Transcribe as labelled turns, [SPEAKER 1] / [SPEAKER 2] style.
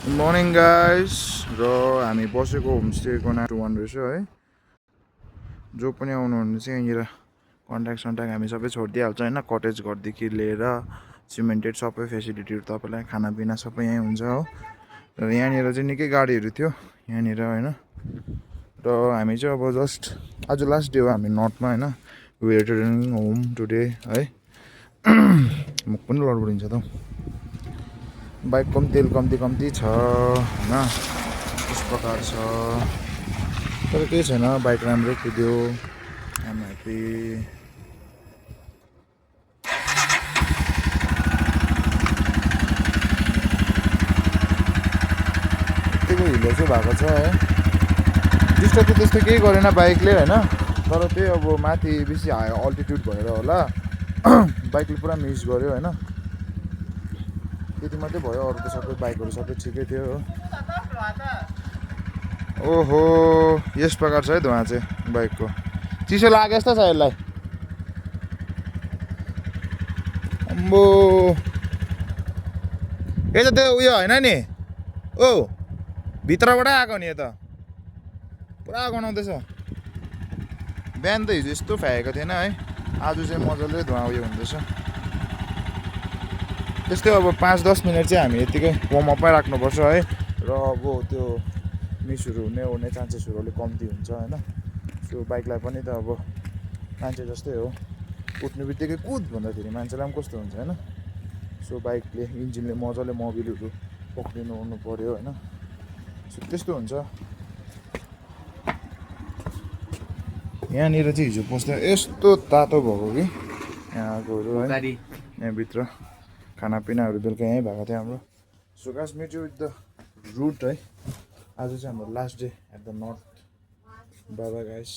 [SPEAKER 1] Morning guys र हामी बसेको होमस्टेको नाम 21 रहेछ है। जो पनि आउनुहुन्छ यहाँनिर कन्ट्याक्ट हामी सबै छोडिदिइहाल्छ होइन। कटेज घरदेखि लिएर सिमेन्टेड सबै फेसिलिटीहरू तपाईँलाई खानापिना सबै यहीँ हुन्छ हो। र यहाँनिर चाहिँ निकै गाडीहरू थियो यहाँनिर होइन। र हामी चाहिँ अब जस्ट आज लास्ट डे हो हामी नर्थमा होइन। We are returning home today है। मुख पनि लडबडिन्छ त बाइकको पनि तेल कम्ती छ होइन। यस प्रकार छ तर केही छैन, बाइक राम्रै कुद्यो। I'm happy. यतिको हिलो चाहिँ भएको छ है। डिस्टर्ब त त्यस्तो केही गरेन बाइकले होइन। तर त्यही अब माथि बेसी हाई अल्टिट्युड भएर होला बाइकले पुरा मिस गर्यो होइन। त्यति मात्रै भयो, अरू त सबै बाइकहरू सबै ठिकै थियो हो। ओहो यस प्रकार छ है धुवा चाहिँ बाइकको। चिसो लागे जस्तो छ यसलाई। अम्बो यो त त्यो उयो होइन नि। ओ भित्रबाटै आएको नि यो त पुरा गनाउँदैछ। बिहान त हिजो यस्तो फ्याएको थिएन है। आज चाहिँ मजाले धुवा उयो हुँदैछ। त्यस्तै अब 5-10 मिनट चाहिँ हामी यतिकै वार्मअपमै राख्नुपर्छ है। र अब त्यो मिसहरू हुने चान्सेसहरू अलिक कम्ती हुन्छ होइन। सो बाइकलाई पनि त अब मान्छे जस्तै हो, उठ्ने बित्तिकै कुद भन्दाखेरि मान्छेलाई पनि कस्तो हुन्छ होइन। सो बाइकले इन्जिनले मजाले मोबिलहरू पक्रिनु ओर्नु पऱ्यो होइन। सो त्यस्तो हुन्छ। यहाँनिर चाहिँ हिजो पस्दा यस्तो तातो भएको कि यहाँकोहरू है। यहाँभित्र खानापिनाहरू बेलुका यहीँ भएको थियो हाम्रो। So guys met you with the route है। आज चाहिँ हाम्रो last day at the north. Bye bye guys.